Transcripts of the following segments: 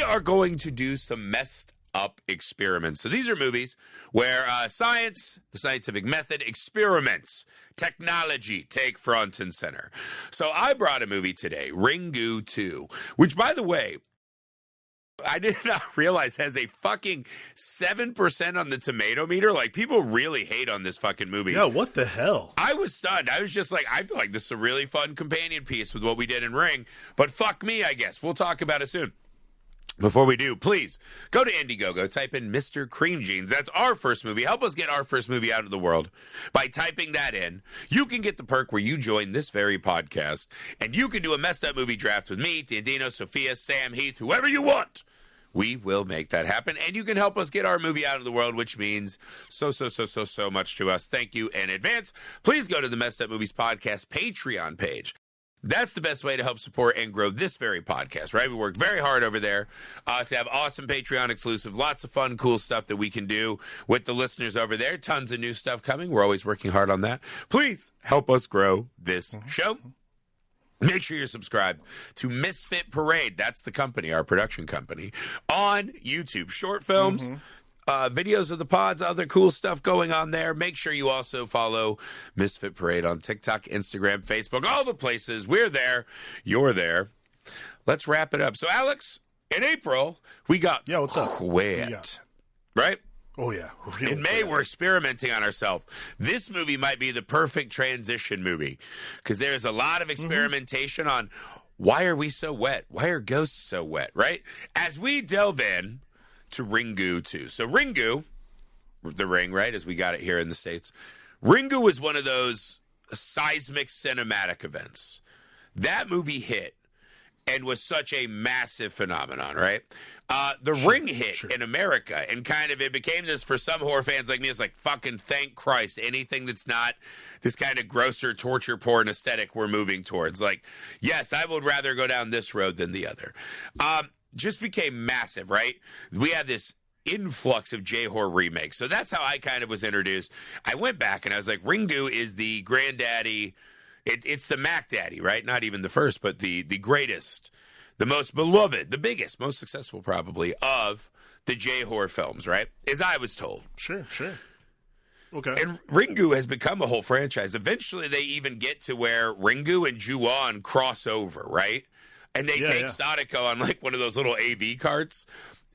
are going to do some messed up experiments. So these are movies where science, the scientific method, experiments, technology take front and center. So I brought a movie today, Ringu 2, which, by the way, I did not realize has a fucking 7% on the tomato meter. Like, people really hate on this fucking movie. Yeah, what the hell? I was stunned. I was just like, I feel like this is a really fun companion piece with what we did in Ring. But fuck me, I guess. We'll talk about it soon. Before we do, please go to Indiegogo, type in Mr. Cream Jeans. That's our first movie. Help us get our first movie out of the world by typing that in. You can get the perk where you join this very podcast, and you can do a messed up movie draft with me, Dandino, Sophia, Sam, Heath, whoever you want. We will make that happen, and you can help us get our movie out of the world, which means so much to us. Thank you in advance. Please go to the Messed Up Movies Podcast Patreon page. That's the best way to help support and grow this very podcast, right? We work very hard over there to have awesome Patreon exclusive, lots of fun, cool stuff that we can do with the listeners over there. Tons of new stuff coming. We're always working hard on that. Please help us grow this show. Make sure you're subscribed to Misfit Parade. That's the company, our production company, on YouTube. Short films, videos of the pods, other cool stuff going on there. Make sure you also follow Misfit Parade on TikTok, Instagram, Facebook, all the places. We're there. You're there. Let's wrap it up. So, Alex, in April, we got what's up? Quit, right? Oh, yeah. In May, we're experimenting on ourselves. This movie might be the perfect transition movie because there's a lot of experimentation on why are we so wet? Why are ghosts so wet, right? As we delve in to Ringu 2. So Ringu, the ring, right, as we got it here in the States, Ringu was one of those seismic cinematic events. That movie hit and was such a massive phenomenon, right? The Ring hit in America, and kind of it became this for some horror fans like me. It's like, fucking thank Christ, anything that's not this kind of grosser torture porn aesthetic we're moving towards. Like, yes, I would rather go down this road than the other. Just became massive, right? We had this influx of J-horror remakes. So that's how I kind of was introduced. I went back and I was like, Ringu is the granddaddy. It's the Mac Daddy, right? Not even the first, but the greatest, the most beloved, the biggest, most successful probably of the J-horror films, right? As I was told. Sure. Okay. And Ringu has become a whole franchise. Eventually, they even get to where Ringu and Ju-on cross over, right? And they take Sadako on like one of those little AV carts,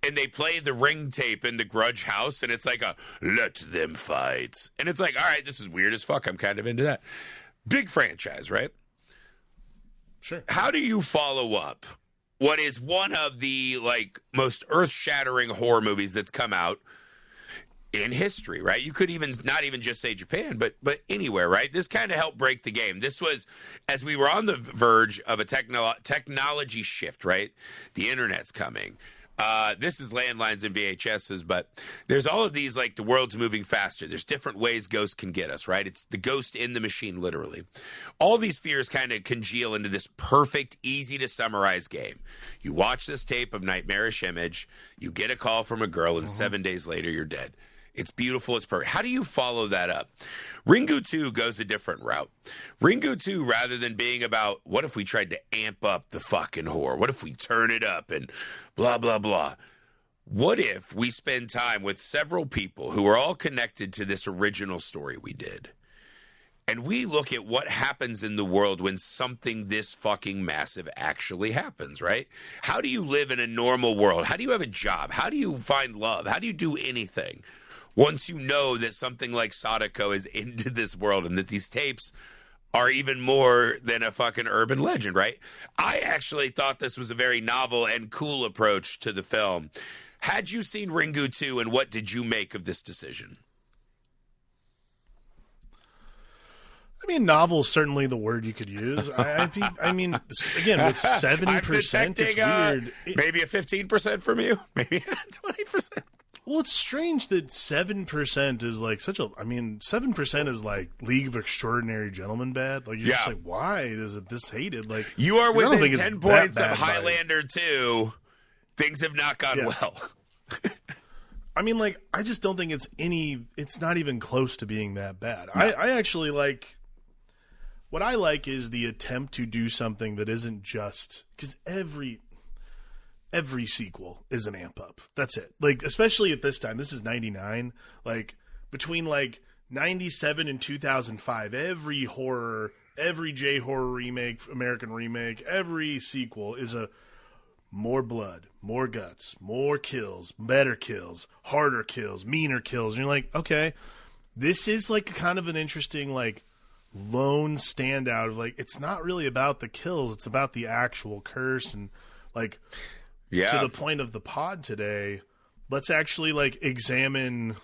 and they play the Ring tape in the Grudge house, and it's like a let them fight. And it's like, all right, this is weird as fuck. I'm kind of into that. Big franchise, right? Sure. How do you follow up what is one of the like most earth-shattering horror movies that's come out in history, right? You could even not even just say Japan, but anywhere, right? This kind of helped break the game. This was as we were on the verge of a technology shift, right? The internet's coming. This is landlines and VHSs, but there's all of these, like the world's moving faster. There's different ways ghosts can get us, right? It's the ghost in the machine, literally. All these fears kind of congeal into this perfect, easy to summarize game. You watch this tape of Nightmarish Image, you get a call from a girl, and 7 days later, you're dead. It's beautiful. It's perfect. How do you follow that up? Ringu 2 goes a different route. Ringu 2, rather than being about what if we tried to amp up the fucking horror? What if we turn it up and blah, blah, blah? What if we spend time with several people who are all connected to this original story we did? And we look at what happens in the world when something this fucking massive actually happens, right? How do you live in a normal world? How do you have a job? How do you find love? How do you do anything? Once you know that something like Sadako is into this world and that these tapes are even more than a fucking urban legend, right? I actually thought this was a very novel and cool approach to the film. Had you seen Ringu 2, and what did you make of this decision? I mean, novel is certainly the word you could use. I mean, again, with 70%, it's weird. Maybe a 15% from you? Maybe a 20%? Well, it's strange that 7% is like such a. I mean, 7% is like League of Extraordinary Gentlemen bad. Like you're just like, why is it this hated? Like you are within 10 points of Highlander 2. Things have not gone well. I mean, like I just don't think it's any. It's not even close to being that bad. No. I actually like. What I like is the attempt to do something that isn't just because every sequel is an amp up. That's it. Like, especially at this time, this is 99. Like, between like 97 and 2005, every J-horror remake, American remake, every sequel is a more blood, more guts, more kills, better kills, harder kills, meaner kills. And you're like, okay, this is like kind of an interesting, like, lone standout of like, it's not really about the kills, it's about the actual curse. And like, to the point of the pod today, let's actually like examine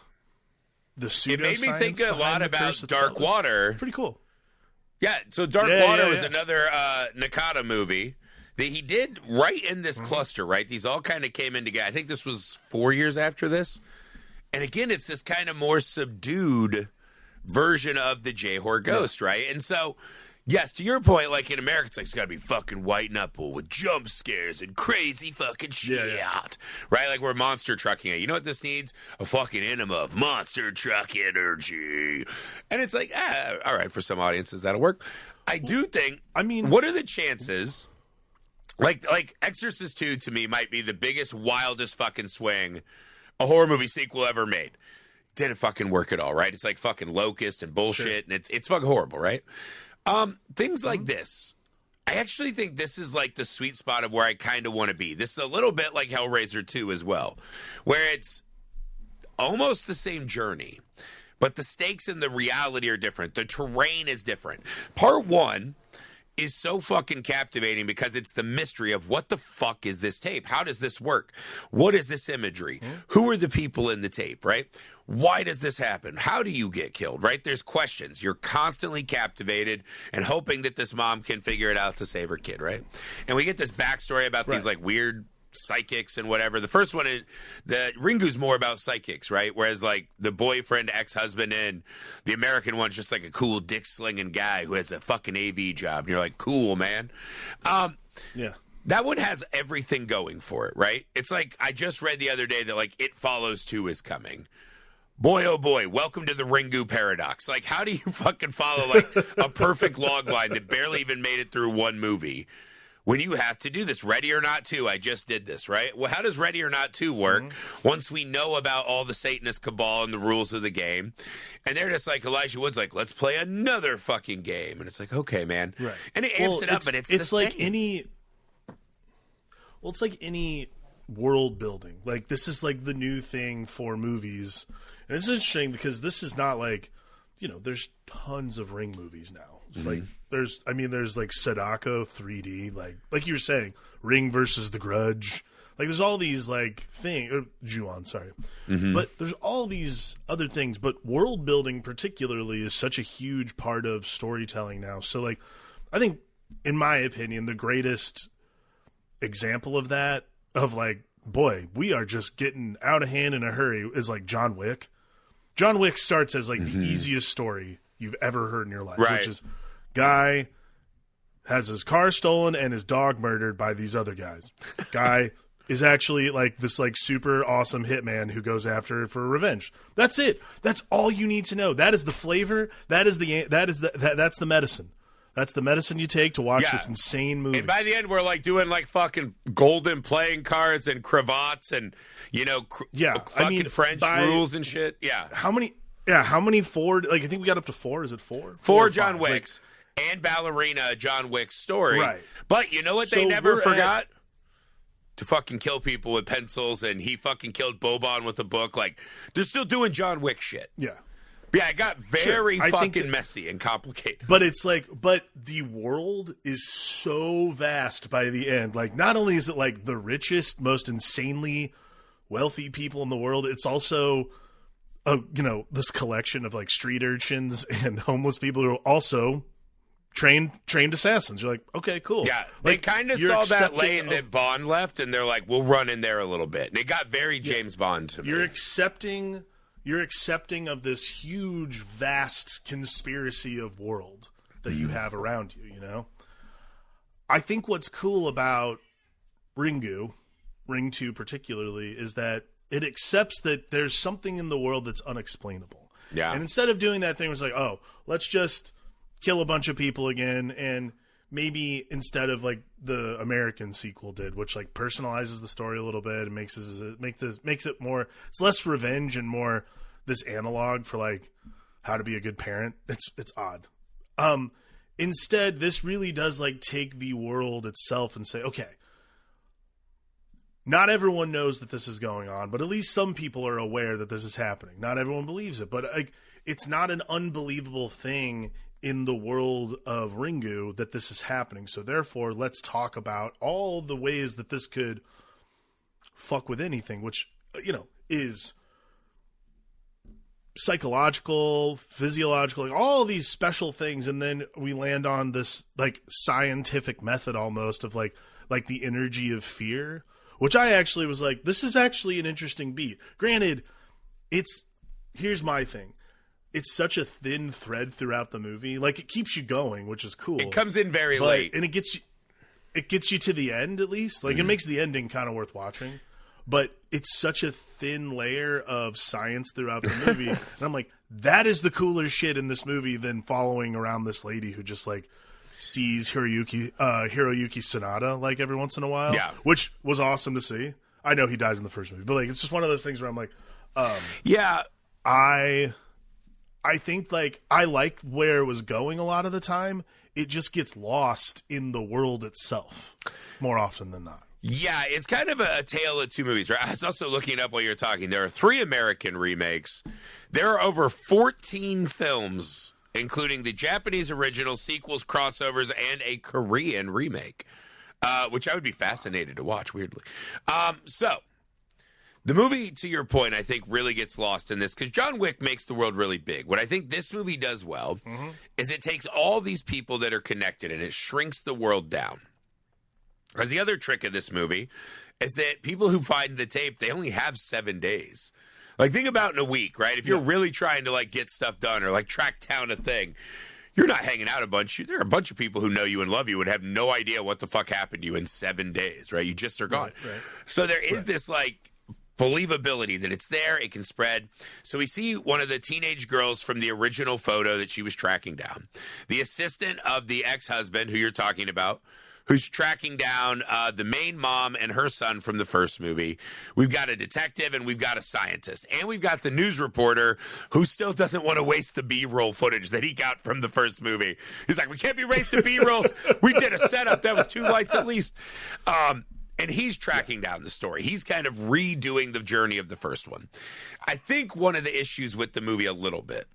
the pseudoscience. It made me think a lot about Dark Water. Pretty cool. Yeah, so Dark Water was another Nakata movie that he did right in this cluster, right? These all kind of came in together. I think this was 4 years after this. And again, it's this kind of more subdued version of the J-horror ghost, right? And so, yes, to your point, like in America, it's like it's got to be fucking white knuckle with jump scares and crazy fucking shit, right? Like we're monster trucking it. You know what this needs? A fucking enema of monster truck energy. And it's like, all right, for some audiences that'll work. I do think, I mean, what are the chances? Like Exorcist 2 to me might be the biggest, wildest fucking swing a horror movie sequel ever made. Didn't fucking work at all, right? It's like fucking Locust and bullshit, and it's fucking horrible, right? Things like this, I actually think this is like the sweet spot of where I kind of want to be. This is a little bit like Hellraiser 2 as well, where it's almost the same journey, but the stakes and the reality are different. The terrain is different. Part 1 is so fucking captivating because it's the mystery of what the fuck is this tape? How does this work? What is this imagery? Who are the people in the tape, right? Why does this happen? How do you get killed, right? There's questions. You're constantly captivated and hoping that this mom can figure it out to save her kid, right? And we get this backstory about these like weird psychics and whatever. The first one, the Ringu's more about psychics, right? Whereas like the boyfriend, ex-husband, and the American one's just like a cool dick slinging guy who has a fucking AV job. And you're like, cool, man. That one has everything going for it, right? It's like I just read the other day that like It Follows 2 is coming. Boy, oh boy, welcome to the Ringu paradox. Like, how do you fucking follow like a perfect log line that barely even made it through one movie when you have to do this? Ready or Not 2, I just did this, right? Well, how does Ready or Not 2 work once we know about all the Satanist cabal and the rules of the game? And they're just like, Elijah Wood's like, let's play another fucking game. And it's like, okay, man. Right. And it amps it up, but it's like same. It's like any world building. Like, this is like the new thing for movies. And it's interesting because this is not like, you know, there's tons of Ring movies now. Like, there's like Sadako 3D, like you were saying, Ring versus The Grudge. Like, there's all these like Ju-on, sorry. But there's all these other things. But world building particularly is such a huge part of storytelling now. So like, I think, in my opinion, the greatest example of that, of like, boy, we are just getting out of hand in a hurry, is like John Wick. John Wick starts as like the easiest story you've ever heard in your life, which is guy has his car stolen and his dog murdered by these other guys. Guy is actually like this like super awesome hitman who goes after it for revenge. That's it. That's all you need to know. That is the flavor. That's the medicine. That's the medicine you take to watch this insane movie. And by the end, we're like doing like fucking golden playing cards and cravats and, you know, fucking French rules and shit. Yeah. How many four? Like, I think we got up to 4. Is it 4? 4 John Wicks and Ballerina John Wick's story. Right. But you know what they never forgot? To fucking kill people with pencils, and he fucking killed Boban with a book. Like, they're still doing John Wick shit. Yeah. Yeah, it got very fucking messy and complicated. But it's like, but the world is so vast by the end. Like, not only is it like the richest, most insanely wealthy people in the world, it's also, this collection of like street urchins and homeless people who are also trained assassins. You're like, okay, cool. Yeah, they kind of saw that lane that Bond left, and they're like, we'll run in there a little bit. And it got very James Bond to me. You're accepting of this huge, vast conspiracy of world that you have around you, you know? I think what's cool about Ringu, Ring 2 particularly, is that it accepts that there's something in the world that's unexplainable. Yeah. And instead of doing that thing where it's like, oh, let's just kill a bunch of people again and maybe instead of like the American sequel did, which like personalizes the story a little bit and makes it more, it's less revenge and more this analog for like how to be a good parent. It's odd. Instead, this really does like take the world itself and say, okay, not everyone knows that this is going on, but at least some people are aware that this is happening. Not everyone believes it, but like it's not an unbelievable thing in the world of Ringu that this is happening. So therefore, let's talk about all the ways that this could fuck with anything, which, you know, is psychological, physiological, like all these special things. And then we land on this like scientific method almost of like the energy of fear, which I actually was like, this is actually an interesting beat. Granted, here's my thing. It's such a thin thread throughout the movie. Like it keeps you going, which is cool. It comes in very late. And it gets you to the end at least. Like it makes the ending kind of worth watching. But it's such a thin layer of science throughout the movie. And I'm like, that is the cooler shit in this movie than following around this lady who just like sees Hiroyuki Sanada like every once in a while. Yeah. Which was awesome to see. I know he dies in the first movie, but like it's just one of those things where I'm like, yeah. I think like I like where it was going a lot of the time. It just gets lost in the world itself more often than not. Yeah, it's kind of a tale of two movies, right? I was also looking up while you're talking. There are 3 American remakes. There are over 14 films, including the Japanese original, sequels, crossovers, and a Korean remake, which I would be fascinated to watch, weirdly. So the movie, to your point, I think really gets lost in this because John Wick makes the world really big. What I think this movie does well is it takes all these people that are connected and it shrinks the world down. Because the other trick of this movie is that people who find the tape, they only have 7 days. Like, think about in a week, right? If you're really trying to, like, get stuff done or, like, track down a thing, you're not hanging out a bunch. There are a bunch of people who know you and love you and have no idea what the fuck happened to you in 7 days, right? You just are gone. Right. So there is this, like, believability that it's there, it can spread. So we see one of the teenage girls from the original photo that she was tracking down. The assistant of the ex-husband who you're talking about, who's tracking down the main mom and her son from the first movie. We've got a detective and we've got a scientist. And we've got the news reporter who still doesn't want to waste the B-roll footage that he got from the first movie. He's like, we can't be wasting B-rolls. We did a setup. That was 2 lights at least. And he's tracking down the story. He's kind of redoing the journey of the first one. I think one of the issues with the movie a little bit,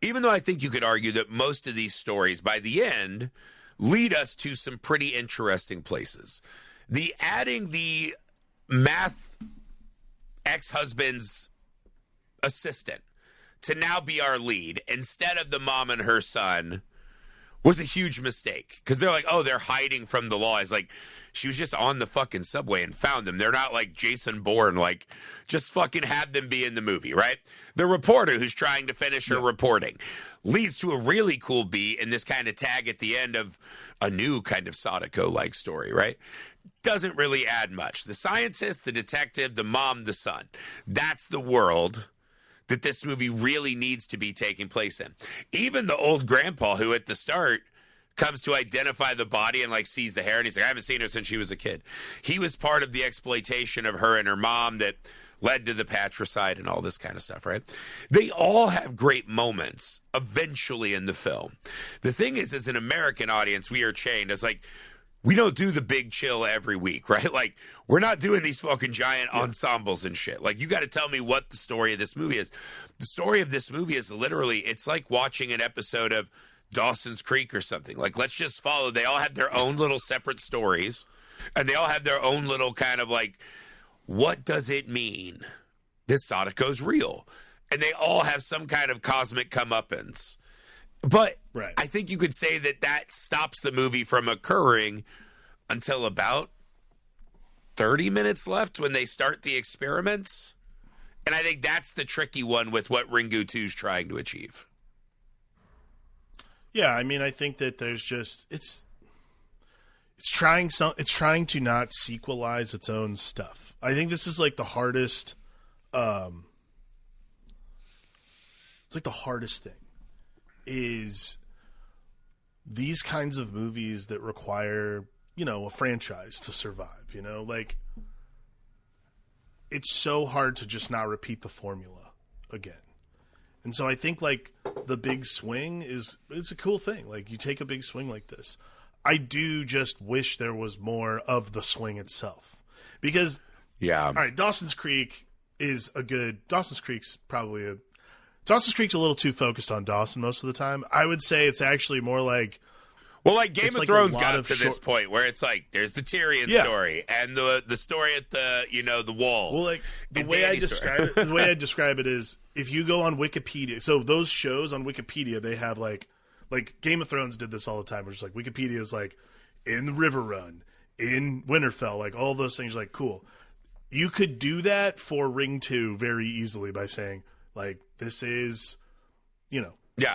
even though I think you could argue that most of these stories by the end lead us to some pretty interesting places. The adding the math ex-husband's assistant to now be our lead instead of the mom and her son was a huge mistake. Because they're like, oh, they're hiding from the law. It's like, she was just on the fucking subway and found them. They're not like Jason Bourne, like just fucking had them be in the movie, right? The reporter who's trying to finish her reporting leads to a really cool beat in this kind of tag at the end of a new kind of Sadako-like story, right? Doesn't really add much. The scientist, the detective, the mom, the son. That's the world that this movie really needs to be taking place in. Even the old grandpa who at the start comes to identify the body and like sees the hair and he's like, I haven't seen her since she was a kid. He was part of the exploitation of her and her mom that led to the patricide and all this kind of stuff, right? They all have great moments eventually in the film. The thing is, as an American audience, we are chained. It's like, we don't do the big chill every week, right? Like, we're not doing these fucking giant ensembles and shit. Like, you got to tell me what the story of this movie is. The story of this movie is literally, it's like watching an episode of Dawson's Creek or something. Like, let's just follow. They all have their own little separate stories, and they all have their own little kind of like, what does it mean that Sadako's real? And they all have some kind of cosmic comeuppance. But I think you could say that that stops the movie from occurring until about 30 minutes left when they start the experiments. And I think that's the tricky one with what Ringu 2 is trying to achieve. Yeah, I mean, I think that there's just it's trying to not sequelize its own stuff. I think this is like the hardest it's like the hardest thing is these kinds of movies that require, a franchise to survive, like it's so hard to just not repeat the formula again. And so I think like the big swing it's a cool thing. Like you take a big swing like this. I do just wish there was more of the swing itself because all right, Dawson's Creek's a little too focused on Dawson most of the time. I would say it's actually more like, well, like Game of Thrones got to this point where it's like there's the Tyrion story and the story at the the wall. Well, like the way I describe it is if you go on Wikipedia. So those shows on Wikipedia, they have like Game of Thrones did this all the time. Which is like Wikipedia is like in the River Run, in Winterfell, like all those things. Like cool, you could do that for Ring 2 very easily by saying like this is,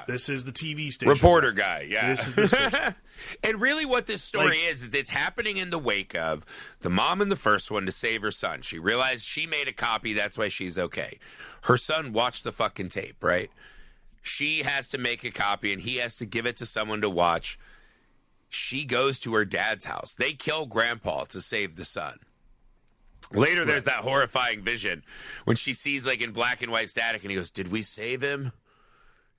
this is the TV station. Reporter guy, This is this person. And really what this story is it's happening in the wake of the mom in the first one to save her son. She realized she made a copy, that's why she's okay. Her son watched the fucking tape, right? She has to make a copy, and he has to give it to someone to watch. She goes to her dad's house. They kill Grandpa to save the son. Later, there's that horrifying vision when she sees, like, in black and white static, and he goes, did we save him?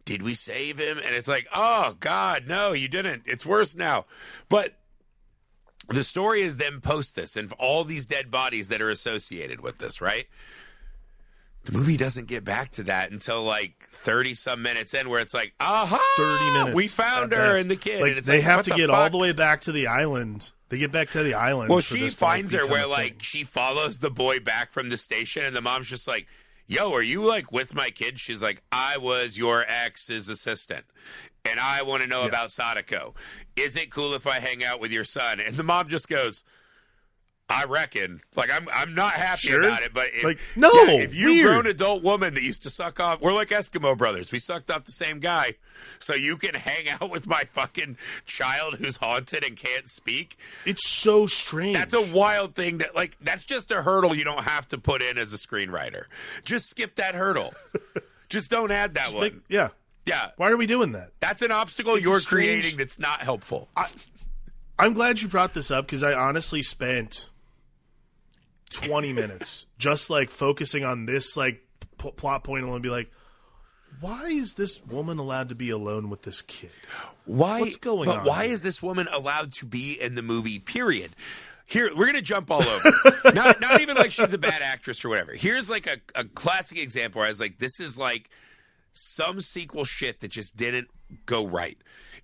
Did we save him? And it's like, oh, God, no, you didn't. It's worse now. But the story is them post this and all these dead bodies that are associated with this, right? The movie doesn't get back to that until like 30-some minutes in where it's like, aha, 30 minutes. We found her and the kid. Like, and it's they like, have what to the get fuck? all the way back to the island. They get back to the island. Well, she finds her where, like, she follows the boy back from the station, and the mom's just like, yo, are you, like, with my kid? She's like, I was your ex's assistant, and I want to know about Sadako. Is it cool if I hang out with your son? And the mom just goes, I reckon. Like, I'm not happy about it, but if you're a grown adult woman that used to suck off, we're like Eskimo brothers. We sucked off the same guy. So you can hang out with my fucking child who's haunted and can't speak. It's so strange. That's a wild thing that, like, that's just a hurdle you don't have to put in as a screenwriter. Just skip that hurdle. Just don't add that one. Yeah. Why are we doing that? That's an obstacle you're creating that's not helpful. I'm glad you brought this up because I honestly spent 20 minutes just like focusing on this like plot point and be like, why is this woman allowed to be alone with this kid? What's going on? But why is this woman allowed to be in the movie, period? Here, we're going to jump all over. not even like she's a bad actress or whatever. Here's like a classic example where I was like, this is like some sequel shit that just didn't go right.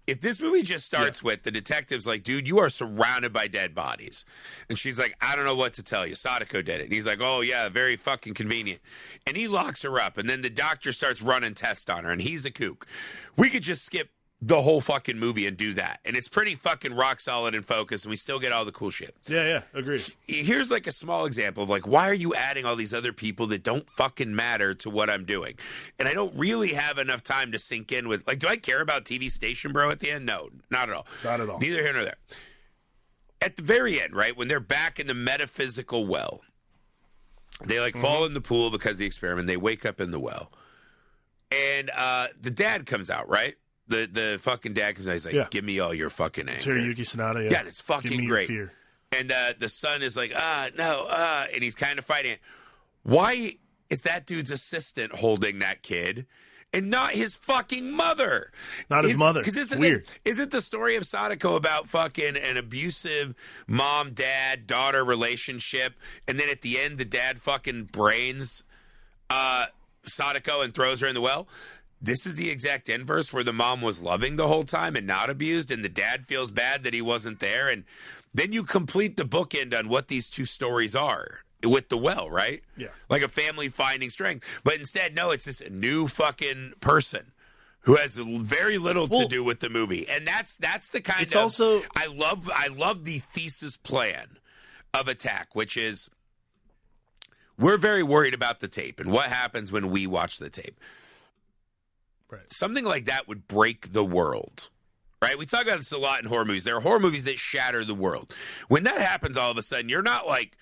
If this movie just starts with the detective's like, dude, you are surrounded by dead bodies. And she's like, I don't know what to tell you. Sadako did it. And he's like, oh, yeah, very fucking convenient. And he locks her up. And then the doctor starts running tests on her. And he's a kook. We could just skip the whole fucking movie and do that. And it's pretty fucking rock solid and focused. And we still get all the cool shit. Yeah, agreed. Here's like a small example of like, why are you adding all these other people that don't fucking matter to what I'm doing? And I don't really have enough time to sink in with, like, do I care about TV Station Bro at the end? No, not at all. Not at all. Neither here nor there. At the very end, right, when they're back in the metaphysical well, they like fall in the pool because of the experiment. They wake up in the well. And the dad comes out, right? The fucking dad comes out. He's like, give me all your fucking anger. Yôichi Sanada, yeah, and it's fucking give me great. Your fear. And the son is like, no, and he's kind of fighting it. Why is that dude's assistant holding that kid and not his fucking mother? Not his mother. Because it's weird. Isn't the story of Sadako about fucking an abusive mom, dad, daughter relationship? And then at the end, the dad fucking brains Sadako and throws her in the well? This is the exact inverse where the mom was loving the whole time and not abused, and the dad feels bad that he wasn't there. And then you complete the bookend on what these two stories are with the well, right? Yeah. Like a family finding strength. But instead, no, it's this new fucking person who has very little to do with the movie. And that's the kind it's also I love the thesis plan of Attack, which is we're very worried about the tape and what happens when we watch the tape. Right. Something like that would break the world, right? We talk about this a lot in horror movies. There are horror movies that shatter the world. When that happens, all of a sudden, you're not like,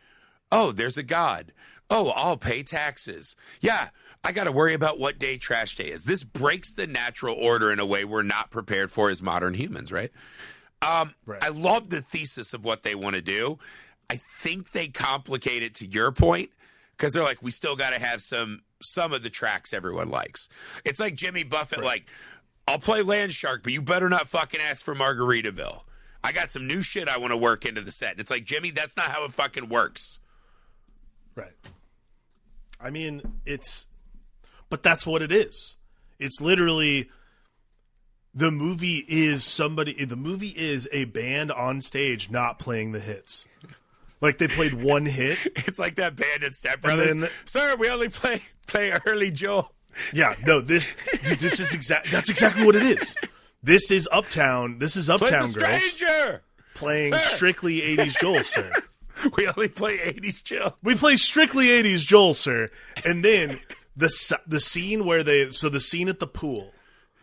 oh, there's a god. Oh, I'll pay taxes. Yeah, I got to worry about what day trash day is. This breaks the natural order in a way we're not prepared for as modern humans, right? Right. I love the thesis of what they want to do. I think they complicate it to your point because they're like, we still got to have some of the tracks everyone likes. It's like Jimmy Buffett, like, I'll play Land Shark, but you better not fucking ask for Margaritaville. I got some new shit I want to work into the set. And it's like, Jimmy, that's not how it fucking works. Right. I mean, but that's what it is. It's literally, the movie is a band on stage not playing the hits. Like, they played one hit. It's like that band at Step Brothers. Sir, we only play Early Joel. Yeah, no, this is that's exactly what it is. This is Uptown Girls Stranger playing strictly 80s Joel, sir. We only play 80s Joel. We play strictly 80s Joel, sir. And then the scene the scene at the pool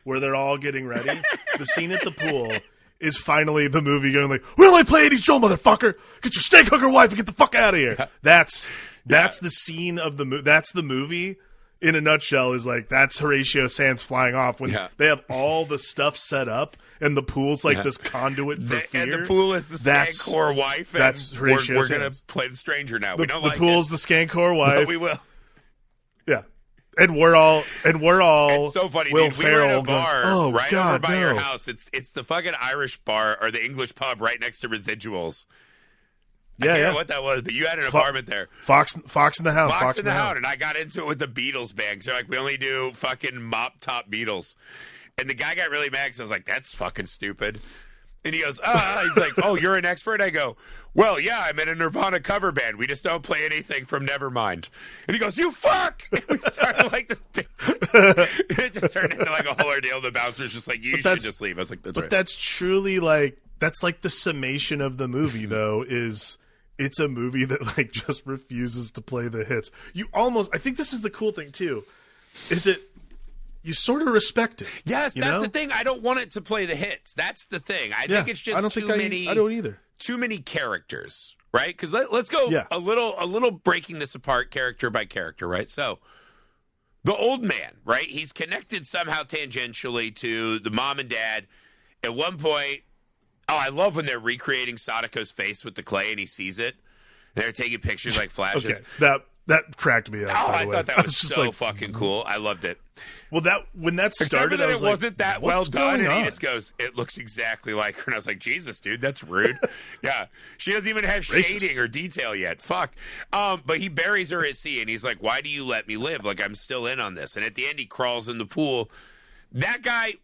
where they're all getting ready, the scene at the pool is finally the movie going like, we only play 80s Joel, motherfucker. Get your steak hooker wife and get the fuck out of here. That's the scene of the movie. That's the movie. In a nutshell, is like, that's Horatio Sands flying off when they have all the stuff set up and the pool's like this conduit for fear. And the pool is the Skank wife. And that's Horatio we're going to play the stranger now. We don't like it. The pool's the Skank wife. But we will. Yeah. And we're all. It's so funny, Will dude. We were at a bar over your house. It's the fucking Irish bar or the English pub right next to Residuals. I can't know what that was, but you had an apartment there. Fox in the Hound. Fox in the Hound. And I got into it with the Beatles band. Because they're like, we only do fucking mop top Beatles. And the guy got really mad because I was like, that's fucking stupid. And he goes, he's like, oh, you're an expert? I go, well, yeah, I'm in a Nirvana cover band. We just don't play anything from Nevermind. And he goes, you fuck! And we started like this. It just turned into like a whole ordeal. The bouncer's just like, you should just leave. I was like, that's right. But that's truly like, that's like the summation of the movie, though, is it's a movie that like just refuses to play the hits. I think this is the cool thing too, is it, you sort of respect it. Yes, that's the thing. I don't want it to play the hits. That's the thing. I think it's just I don't either. Too many characters, right? Because let's go a little breaking this apart character by character, right? So the old man, right? He's connected somehow tangentially to the mom and dad. At one point, I love when they're recreating Sadako's face with the clay and he sees it. They're taking pictures like flashes. Okay, that cracked me up. I thought that was so fucking cool. I loved it. Well, when that started, I was it wasn't that well done, and he just goes, "It looks exactly like her." And I was like, "Jesus, dude, that's rude." Yeah, she doesn't even have shading or detail yet. Fuck. But he buries her at sea, and he's like, "Why do you let me live? Like I'm still in on this." And at the end, he crawls in the pool. That guy.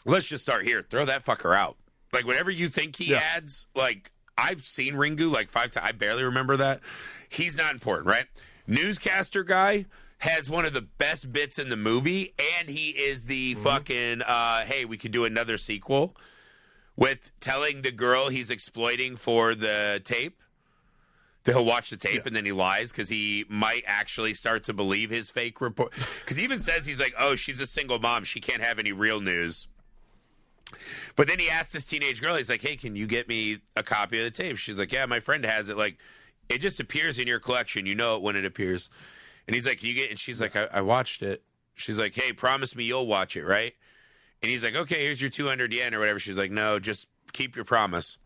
Let's just start here. Throw that fucker out. Like whatever you think he adds, like. I've seen Ringu like 5 times. I barely remember that. He's not important, right? Newscaster guy has one of the best bits in the movie, and he is the fucking, hey, we could do another sequel with telling the girl he's exploiting for the tape. He'll watch the tape and then he lies because he might actually start to believe his fake report. Because he even says, he's like, oh, she's a single mom. She can't have any real news. But then he asked this teenage girl, he's like, hey, can you get me a copy of the tape? She's like, yeah, my friend has it. Like, it just appears in your collection. You know it when it appears. And he's like, can you get it? And she's like, I watched it. She's like, hey, promise me you'll watch it, right? And he's like, okay, here's your 200 yen or whatever. She's like, no, just keep your promise.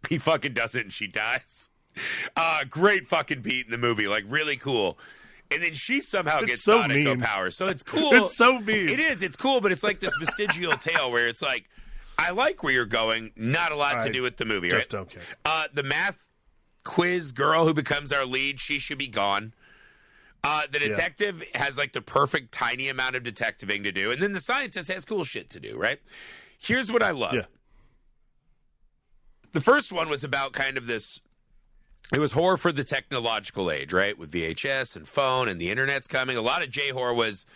He fucking does it and she dies. Great fucking beat in the movie. Like, really cool. And then she somehow gets Sadako powers. So it's cool. It's so mean. It is. It's cool, but it's like this vestigial tale where it's like, I like where you're going. Not a lot to do with the movie, right? Just okay. The math quiz girl who becomes our lead, she should be gone. The detective has like the perfect tiny amount of detectiving to do. And then the scientist has cool shit to do, right? Here's what I love. Yeah. The first one was about kind of this. It was horror for the technological age, right? With VHS and phone and the internet's coming. A lot of J-horror was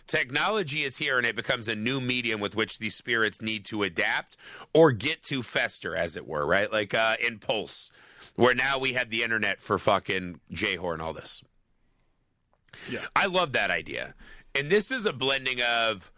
technology is here and it becomes a new medium with which these spirits need to adapt or get to fester, as it were, right? Like in Pulse, where now we have the internet for fucking J-horror and all this. Yeah. I love that idea. And this is a blending of,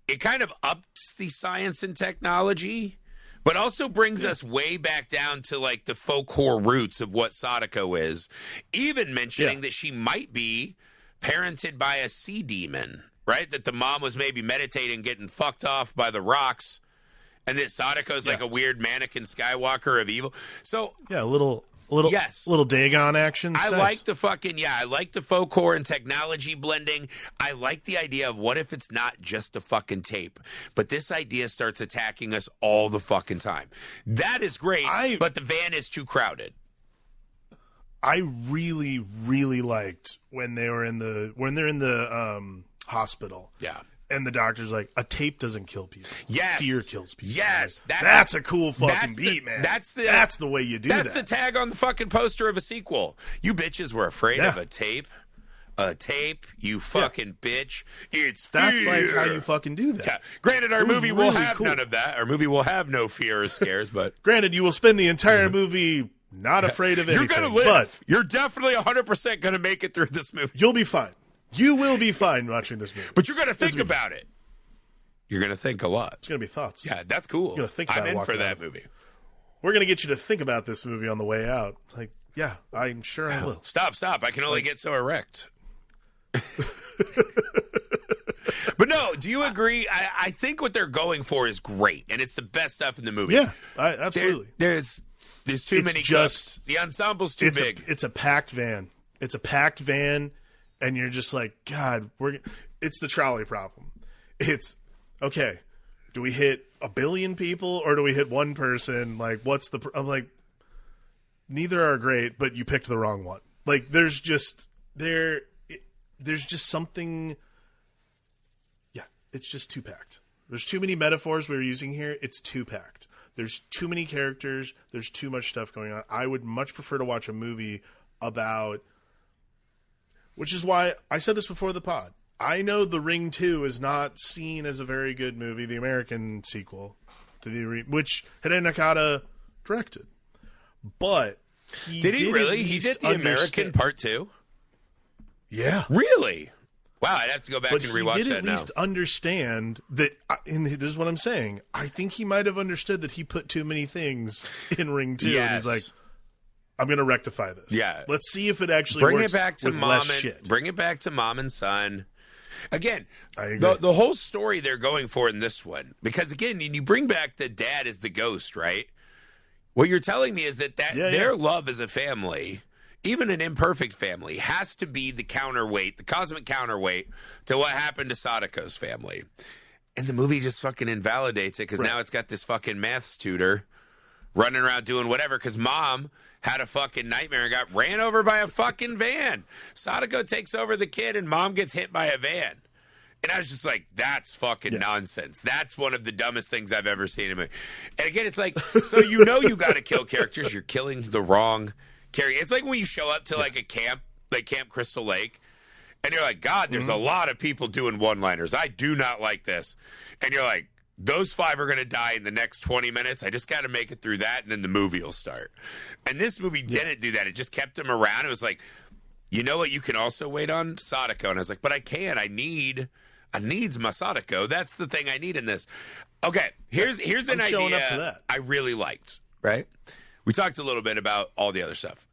it kind of ups the science and technology, but also brings us way back down to like the folk horror roots of what Sadako is, even mentioning that she might be parented by a sea demon, right? That the mom was maybe meditating, getting fucked off by the rocks, and that Sadako's like a weird mannequin Skywalker of evil. So a little Dagon action. I like the fucking I like the folk horror and technology blending. I like the idea of what if it's not just a fucking tape, but this idea starts attacking us all the fucking time. That is great, but the van is too crowded. I really, really liked when they're in the hospital. Yeah. And the doctor's like, a tape doesn't kill people. Yes. Fear kills people. Yes. That's a cool fucking beat, man. That's the way you do that. That's the tag on the fucking poster of a sequel. You bitches were afraid of a tape. A tape, you fucking bitch. It's fear. That's like how you fucking do that. Yeah. Granted, our movie will have none of that. Our movie will have no fear or scares, but... Granted, you will spend the entire movie not afraid of anything. You're going to live. But you're definitely 100% going to make it through this movie. You'll be fine. You will be fine watching this movie. But you're going to think about it. You're going to think a lot. It's going to be thoughts. Yeah, that's cool. You're going to think about it. I'm in for that movie. We're going to get you to think about this movie on the way out. It's like, yeah, I'm sure I will. Stop. I can only get so erect. But no, do you agree? I think what they're going for is great, and it's the best stuff in the movie. Yeah, absolutely. There's too many cooks. The ensemble's too big. It's a packed van. And you're just like, God, it's the trolley problem. It's, okay, do we hit 1 billion people or do we hit one person? Like, I'm like, neither are great, but you picked the wrong one. Like, there's just something, it's just too packed. There's too many metaphors we're using here. It's too packed. There's too many characters. There's too much stuff going on. I would much prefer to watch a movie about... Which is why I said this before the pod. I know The Ring 2 is not seen as a very good movie, the American sequel to which Hideo Nakata directed. But did he really? He did the American part 2? Yeah. Really? Wow, I'd have to go back and rewatch that now. He did at least understand that, and this is what I'm saying, I think he might have understood that he put too many things in Ring 2. Yes. And he's like, I'm going to rectify this. Yeah. Let's see if it actually works with less shit. Bring it back to mom and son. Again, the whole story they're going for in this one, because again, you bring back the dad as the ghost, right? What you're telling me is that their love as a family, even an imperfect family, has to be the counterweight, the cosmic counterweight to what happened to Sadako's family. And the movie just fucking invalidates it because now it's got this fucking maths tutor running around doing whatever because mom had a fucking nightmare and got ran over by a fucking van. Sadako takes over the kid and mom gets hit by a van. And I was just like, that's fucking nonsense. That's one of the dumbest things I've ever seen in a movie. And again, it's like, so you know you got to kill characters. You're killing the wrong character. It's like when you show up to like a camp, like Camp Crystal Lake, and you're like, God, there's a lot of people doing one-liners. I do not like this. And you're like, those 5 are going to die in the next 20 minutes. I just got to make it through that, and then the movie will start. And this movie didn't do that. It just kept him around. It was like, you know what? You can also wait on Sadako. And I was like, but I can't. I needs my Sadako. That's the thing I need in this. Okay, here's an idea up to that. I really liked, right? We talked a little bit about all the other stuff.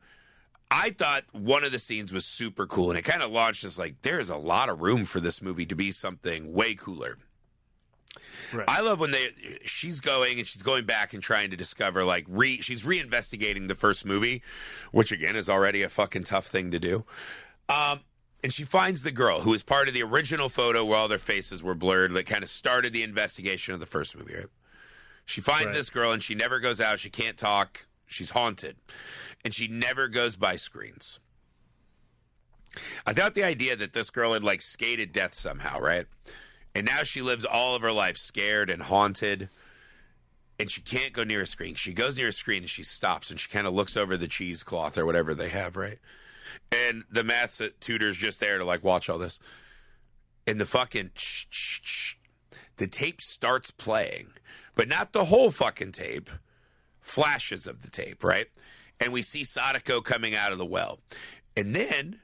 I thought one of the scenes was super cool, and it kind of launched us like, there's a lot of room for this movie to be something way cooler. Right. I love when she's going back and trying to discover, like, she's reinvestigating the first movie, which again is already a fucking tough thing to do. And she finds the girl who is part of the original photo where all their faces were blurred, that kind of started the investigation of the first movie, right? She finds this girl and she never goes out. She can't talk. She's haunted. And she never goes by screens. I thought the idea that this girl had, like, skated death somehow, right? And now she lives all of her life scared and haunted, and she can't go near a screen. She goes near a screen, and she stops, and she kind of looks over the cheesecloth or whatever they have, right? And the math tutor's just there to, like, watch all this. And the fucking the tape starts playing, but not the whole fucking tape. Flashes of the tape, right? And we see Sadako coming out of the well. And then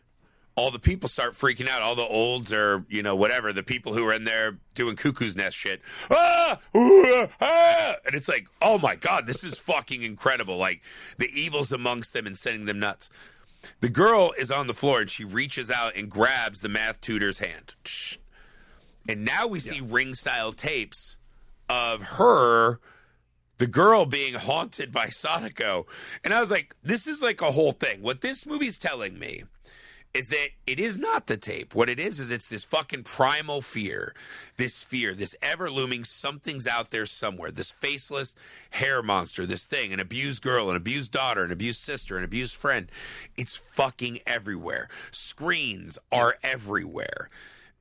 all the people start freaking out. All the olds or, whatever, the people who are in there doing cuckoo's nest shit. Ah! Ooh, ah! And it's like, oh my God, this is fucking incredible. Like, the evil's amongst them and sending them nuts. The girl is on the floor and she reaches out and grabs the math tutor's hand. And now we see ring-style tapes of her, the girl, being haunted by Sadako. And I was like, this is like a whole thing. What this movie's telling me is that it is not the tape. What it is it's this fucking primal fear, this ever-looming something's out there somewhere, this faceless hair monster, this thing, an abused girl, an abused daughter, an abused sister, an abused friend. It's fucking everywhere. Screens are everywhere.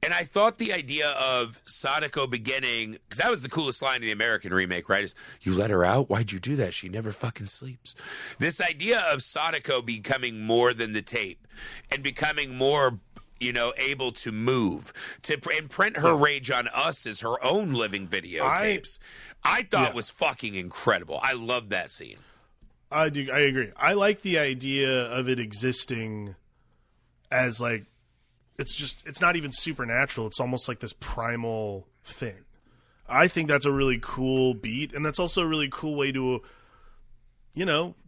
And I thought the idea of Sadako beginning, because that was the coolest line in the American remake, right? Is, you let her out? Why'd you do that? She never fucking sleeps. This idea of Sadako becoming more than the tape and becoming more, able to move, to imprint her rage on us as her own living videotapes, I thought was fucking incredible. I love that scene. I agree. I like the idea of it existing as like, it's not even supernatural. It's almost like this primal thing. I think that's a really cool beat, and that's also a really cool way to,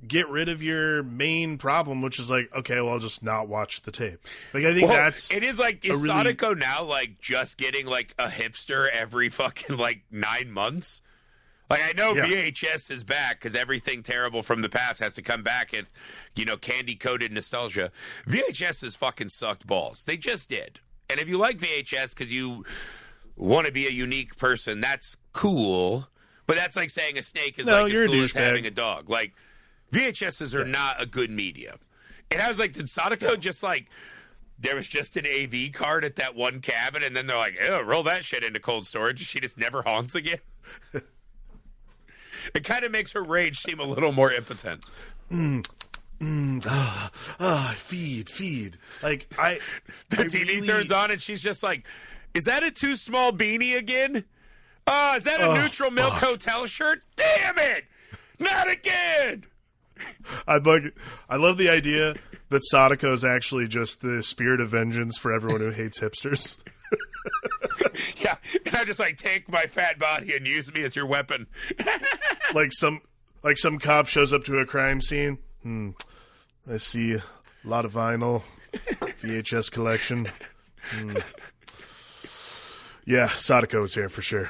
get rid of your main problem, which is like, okay, well, I'll just not watch the tape. Like, I think it is like, is Sadako now like just getting like a hipster every fucking like 9 months? Like, I know VHS is back because everything terrible from the past has to come back and, candy-coated nostalgia. VHS has fucking sucked balls. They just did. And if you like VHS because you want to be a unique person, that's cool. But that's like saying a snake is like as cool as having a dog. Like, VHSs are not a good medium. And I was like, did Sadako just like, there was just an AV card at that one cabin, and then they're like, roll that shit into cold storage. She just never haunts again? It kind of makes her rage seem a little more impotent. Feed. Like, the TV turns on and she's just like, is that a too small beanie again? Is that a Neutral Milk Hotel shirt? Damn it! Not again! I love the idea that Sadako is actually just the spirit of vengeance for everyone who hates hipsters. Yeah, and I just like take my fat body and use me as your weapon. like some cop shows up to a crime scene. I see a lot of vinyl, VHS collection. Yeah, Sadako is here for sure.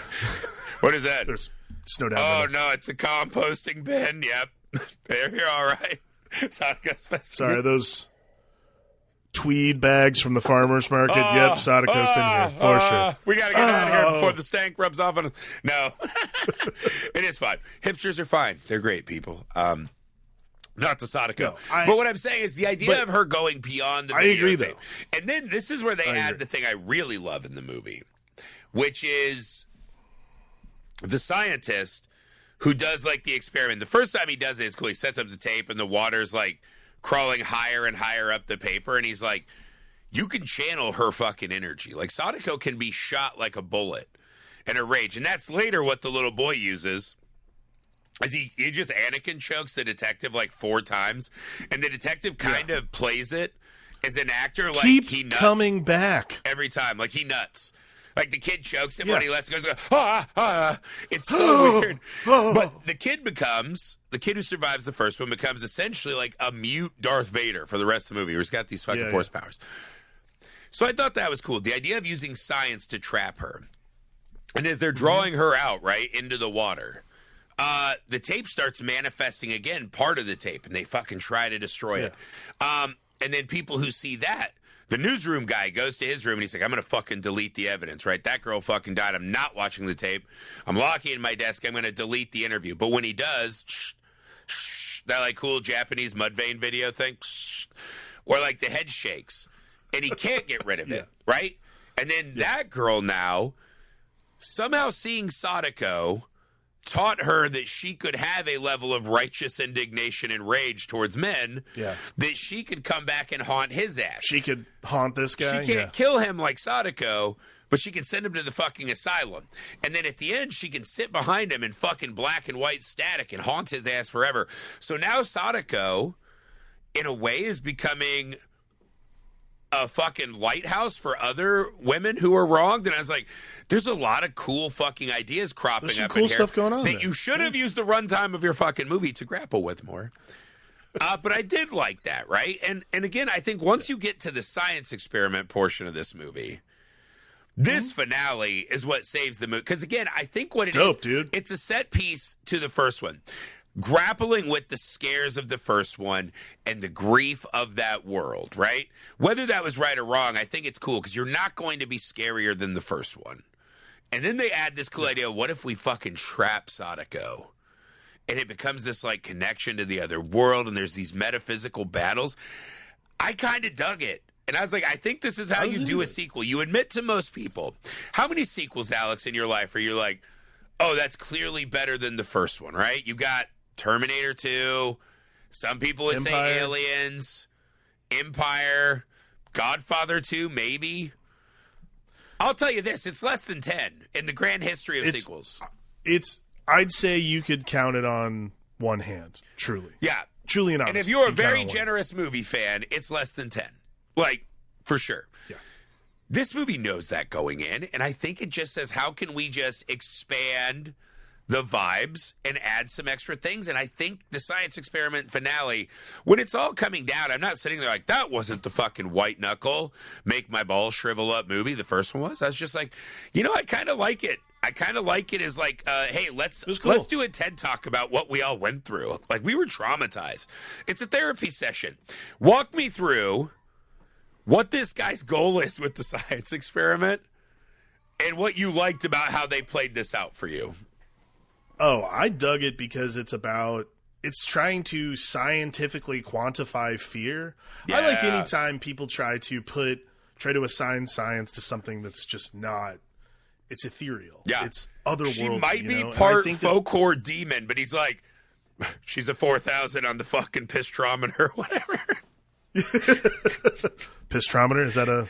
What is that? There's snow down. Oh no, it's a composting bin. Yep, you're all right. Sadako's festival. Sorry, those tweed bags from the farmer's market. Yep, Sadako's been here for sure. We got to get out of here before the stank rubs off on us. No. It is fine. Hipsters are fine. They're great people. Not to Sadako. No, but what I'm saying is the idea of her going beyond the videotape. I agree, though. And then this is where they add the thing I really love in the movie, which is the scientist who does like the experiment. The first time he does it, it's cool. He sets up the tape and the water's like crawling higher and higher up the paper, and he's like, you can channel her fucking energy. Like, Sadako can be shot like a bullet in a rage. And that's later what the little boy uses. As he just Anakin chokes the detective like 4 times, and the detective kind of plays it as an actor like keeps he nuts coming back every time, like he nuts. Like the kid chokes him when he lets go. It's so weird. But the kid who survives the first one becomes essentially like a mute Darth Vader for the rest of the movie, where he's got these fucking force powers. So I thought that was cool. The idea of using science to trap her. And as they're drawing her out, right, into the water, the tape starts manifesting again, part of the tape, and they fucking try to destroy it. And then people who see that, the newsroom guy goes to his room and he's like, I'm going to fucking delete the evidence, right? That girl fucking died. I'm not watching the tape. I'm locking in my desk. I'm going to delete the interview. But when he does, that like cool Japanese Mudvayne video thing, or like the head shakes, and he can't get rid of it, right? And then that girl now, somehow seeing Sadako, taught her that she could have a level of righteous indignation and rage towards men, that she could come back and haunt his ass. She could haunt this guy. She can't kill him like Sadako, but she can send him to the fucking asylum. And then at the end, she can sit behind him in fucking black and white static and haunt his ass forever. So now Sadako, in a way, is becoming a fucking lighthouse for other women who are wronged. And I was like, there's a lot of cool fucking ideas cropping There's some up cool in here stuff going on that there. you should have used the runtime of your fucking movie to grapple with more. But I did like that, right? And again, I think once you get to the science experiment portion of this movie, this finale is what saves the movie. Because again, I think what Dope, dude. it's a set piece to the first one. Grappling with the scares of the first one and the grief of that world, right? Whether that was right or wrong, I think it's cool because you're not going to be scarier than the first one. And then they add this cool idea, what if we fucking trap Sadako? And it becomes this like connection to the other world and there's these metaphysical battles. I kind of dug it. And I was like, I think this is how you do a sequel. You admit to most people. How many sequels, Alex, in your life where you're like, oh, that's clearly better than the first one, right? You got Terminator 2. Some people would say Aliens. Empire. Godfather 2, maybe. I'll tell you this. It's less than 10 in the grand history of sequels. I'd say you could count it on one hand, truly. Yeah. Truly and honestly. And if you're a very generous movie fan, it's less than 10. Like, for sure. Yeah. This movie knows that going in, and I think it just says, how can we just expand the vibes and add some extra things? And I think the science experiment finale, when it's all coming down, I'm not sitting there like, that wasn't the fucking white knuckle, make my balls shrivel up movie the first one was. I was just like, I kind of like it. I kind of like it as like, hey, let's do a TED Talk about what we all went through. Like, we were traumatized. It's a therapy session. Walk me through what this guy's goal is with the science experiment and what you liked about how they played this out for you. Oh, I dug it because it's trying to scientifically quantify fear. Yeah. I like anytime people try to assign science to something that's just not. It's ethereal. Yeah. It's otherworldly. She might be part folklore demon, but he's like, she's a 4,000 on the fucking pistrometer or whatever. Pistrometer? Is that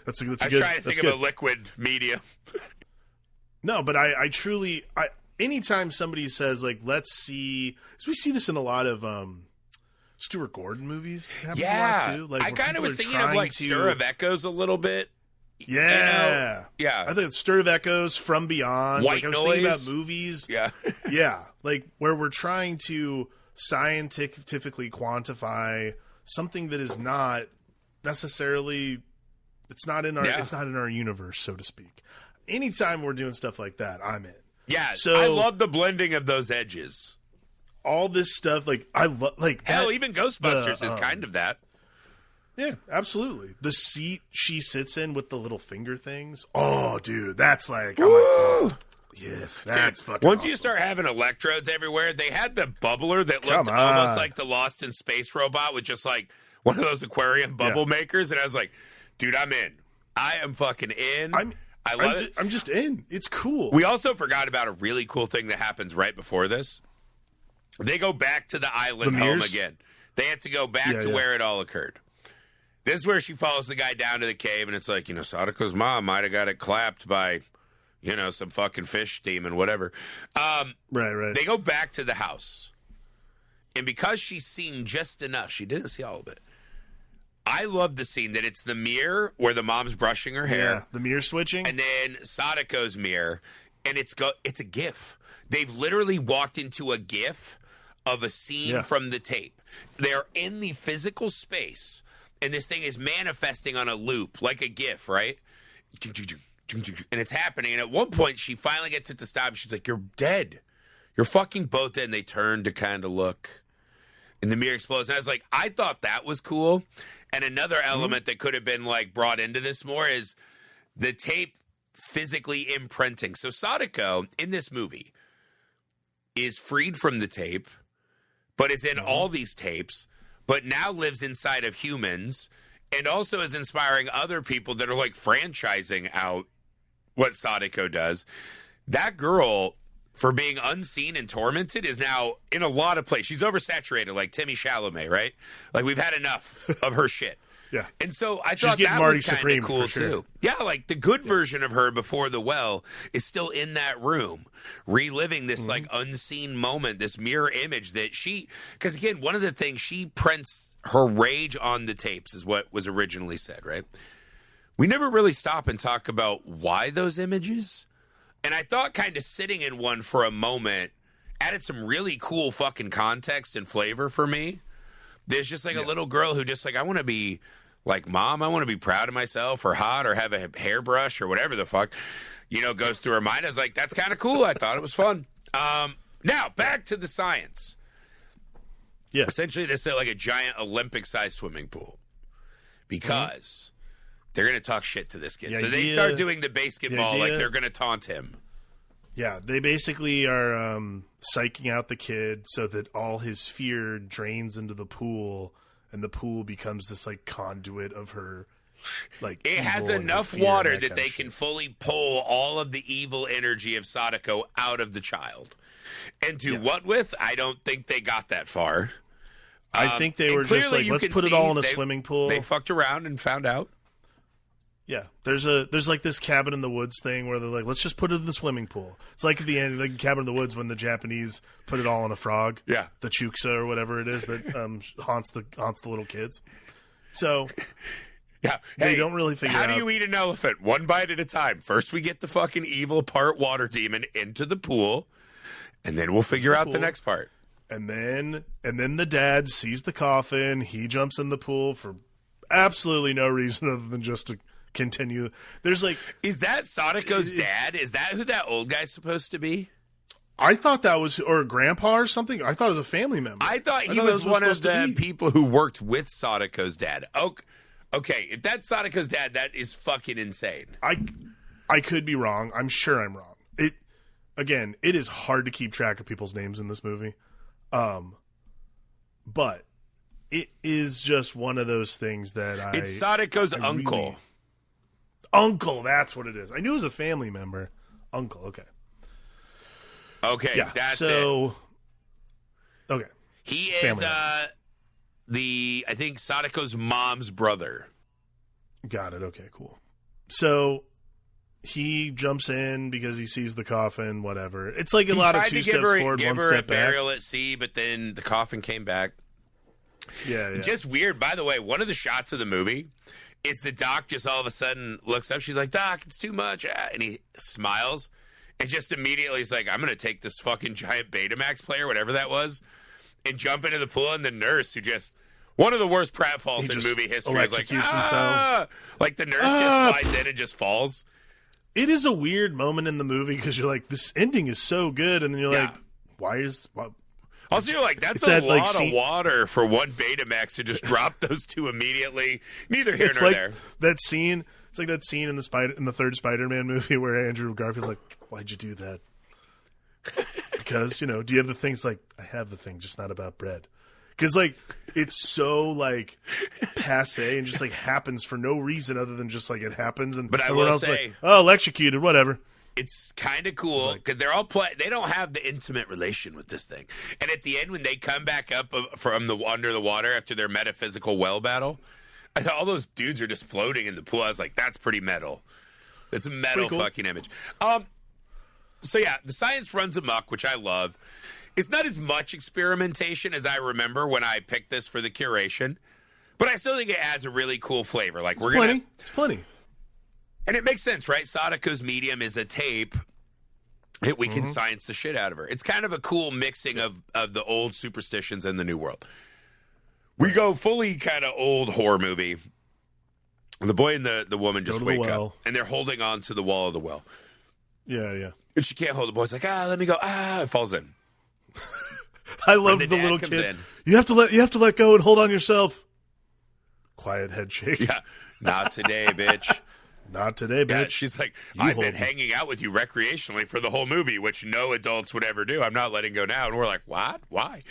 that's a good? I was trying to think of a liquid medium. No, but I truly anytime somebody says like, let's see, because we see this in a lot of Stuart Gordon movies. Happens a lot too. Like, I kind of was thinking of like Stir of Echoes a little bit. Yeah, yeah. I think it's Stir of Echoes, From Beyond. White I was Noise. thinking about movies. Yeah, yeah, like where we're trying to scientifically quantify something that is not necessarily. It's not in our universe, so to speak. Anytime we're doing stuff like that, I'm in. Yeah, so I love the blending of those edges. All this stuff, like I love, like hell, that, even Ghostbusters is kind of that. Yeah, absolutely. The seat she sits in with the little finger things. Oh, dude, that's like, I'm like, oh, yes, that's fucking. Once awesome. you start having electrodes everywhere, they had the bubbler that looked almost like the Lost in Space robot with just like one of those aquarium bubble makers, and I was like, dude, I'm in. I am fucking in. I love it. I'm just in. It's cool. We also forgot about a really cool thing that happens right before this. They go back to the island home again. They have to go back to where it all occurred. This is where she follows the guy down to the cave, and it's like, Sadako's mom might have got it clapped by, some fucking fish demon, whatever. Right. They go back to the house. And because she's seen just enough, she didn't see all of it. I love the scene that it's the mirror where the mom's brushing her hair. Yeah, the mirror switching. And then Sadako's mirror, and it's a GIF. They've literally walked into a GIF of a scene from the tape. They're in the physical space, and this thing is manifesting on a loop, like a GIF, right? And it's happening. And at one point, she finally gets it to stop. She's like, you're dead. You're fucking both dead. And they turn to kind of look. And the mirror explodes. And I was like, I thought that was cool. And another element that could have been like brought into this more is the tape physically imprinting. So Sadako in this movie is freed from the tape, but is in all these tapes, but now lives inside of humans and also is inspiring other people that are like franchising out what Sadako does. That girl, for being unseen and tormented, is now in a lot of places. She's oversaturated, like Timmy Chalamet, right? Like, we've had enough of her shit. Yeah. And so I thought that was kind of cool, too. Yeah, like, the good version of her before the well is still in that room, reliving this, like, unseen moment, this mirror image that she... Because, again, one of the things, she prints her rage on the tapes is what was originally said, right? We never really stop and talk about why those images. And I thought kind of sitting in one for a moment added some really cool fucking context and flavor for me. There's just like a little girl who just like, I want to be like mom. I want to be proud of myself or hot or have a hairbrush or whatever the fuck, goes through her mind. I was like, that's kind of cool. I thought it was fun. Now back to the science. Yeah. Essentially, they say like a giant Olympic-sized swimming pool because they're going to talk shit to this kid. So they start doing the basketball like they're going to taunt him. Yeah, they basically are psyching out the kid so that all his fear drains into the pool, and the pool becomes this like conduit of her. Like it has enough water that they can fully pull all of the evil energy of Sadako out of the child. And do what with? I don't think they got that far. I think they were just like, let's put it all in a swimming pool. They fucked around and found out. Yeah, there's like this cabin in the woods thing where they're like, let's just put it in the swimming pool. It's like at the end, like Cabin in the Woods when the Japanese put it all in a frog. Yeah, the chuksa or whatever it is that haunts the little kids. So yeah, they don't really figure out. How do you eat an elephant? One bite at a time. First, we get the fucking evil part water demon into the pool, and then we'll figure out the next part. And then the dad sees the coffin. He jumps in the pool for absolutely no reason other than just to continue. There's like, is that Sadako's dad? Is that who that old guy's supposed to be? I thought that was, or grandpa or something. I thought it was a family member. I thought he was one of the people who worked with Sadako's dad. Okay, if that's Sadako's dad, that is fucking insane. I could be wrong. I'm sure I'm wrong. It is hard to keep track of people's names in this movie. But it is just one of those things that it's Sadako's uncle. Really, uncle, that's what it is. I knew it was a family member. Uncle, okay. Okay, yeah, that's so, it. Okay. He is I think Sadako's mom's brother. Got it. Okay, cool. So he jumps in because he sees the coffin, whatever. It's like a lot of two steps forward, one step back. Burial at sea, but then the coffin came back. Yeah. Just weird. By the way, one of the shots of the movie is the doc just all of a sudden looks up. She's like, Doc, it's too much. And he smiles. And just immediately he's like, I'm going to take this fucking giant Betamax player, whatever that was, and jump into the pool. And the nurse who just... One of the worst pratfalls in movie history is like, like the nurse just slides in and just falls. It is a weird moment in the movie because you're like, this ending is so good. And then you're like, why? Also, you're like, that's a lot of water for one Betamax to just drop those two immediately. Neither here nor there. That scene. It's like that scene in the third Spider-Man movie where Andrew Garfield's like, why'd you do that? Because, do you have the things like, I have the thing, just not about bread. Because, like, it's so, like, passe and just, like, happens for no reason other than just, like, it happens. And but I will say, like, oh, electrocuted, whatever. It's kind of cool because they're all they don't have the intimate relation with this thing. And at the end, when they come back up from under the water after their metaphysical well battle, I thought all those dudes are just floating in the pool. I was like, that's pretty metal. It's a metal fucking image. So, yeah, the science runs amok, which I love. It's not as much experimentation as I remember when I picked this for the curation, but I still think it adds a really cool flavor. Like It's plenty. And it makes sense, right? Sadako's medium is a tape that we can science the shit out of her. It's kind of a cool mixing of the old superstitions and the new world. We go fully kind of old horror movie. The boy and the woman just wake up, and they're holding on to the wall of the well. Yeah. And she can't hold the boy's like, let me go. It falls in. I love the little kid. You have to let go and hold on yourself. Quiet head shake. Yeah. Not today, bitch. Not today, bitch. Yeah, she's like, I've been hanging out with you recreationally for the whole movie, which no adults would ever do. I'm not letting go now. And we're like, what? Why?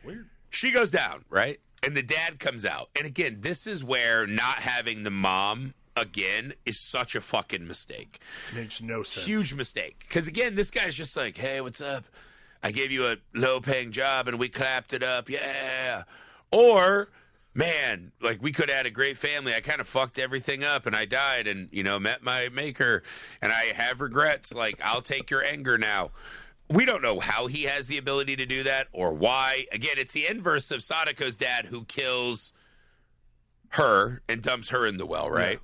Weird. She goes down, right? And the dad comes out. And again, this is where not having the mom again is such a fucking mistake. Makes no sense. Huge mistake. Because again, this guy's just like, hey, what's up? I gave you a low-paying job and we clapped it up. Yeah. Or, man, like we could have had a great family. I kind of fucked everything up and I died and, met my maker and I have regrets. Like, I'll take your anger now. We don't know how he has the ability to do that or why. Again, it's the inverse of Sadako's dad who kills her and dumps her in the well, right?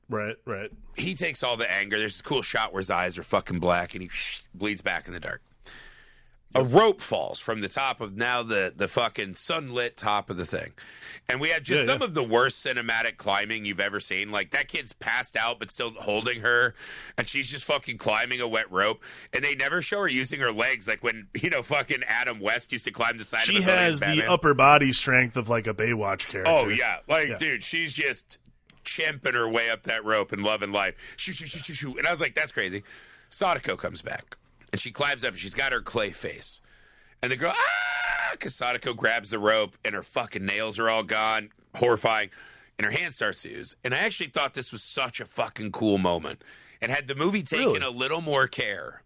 Yeah. Right. He takes all the anger. There's this cool shot where his eyes are fucking black and he bleeds back in the dark. A rope falls from the top of now the fucking sunlit top of the thing. And we had just some of the worst cinematic climbing you've ever seen. Like, that kid's passed out but still holding her, and she's just fucking climbing a wet rope. And they never show her using her legs like when, fucking Adam West used to climb the side of a building. She has the upper body strength of, like, a Baywatch character. Oh, yeah. Like, dude, she's just chimping her way up that rope and loving life. Shoo. And I was like, that's crazy. Sadako comes back. And she climbs up, and she's got her clay face. And the girl, because Sadako grabs the rope, and her fucking nails are all gone, horrifying, and her hand starts to ooze. And I actually thought this was such a fucking cool moment. And had the movie taken a little more care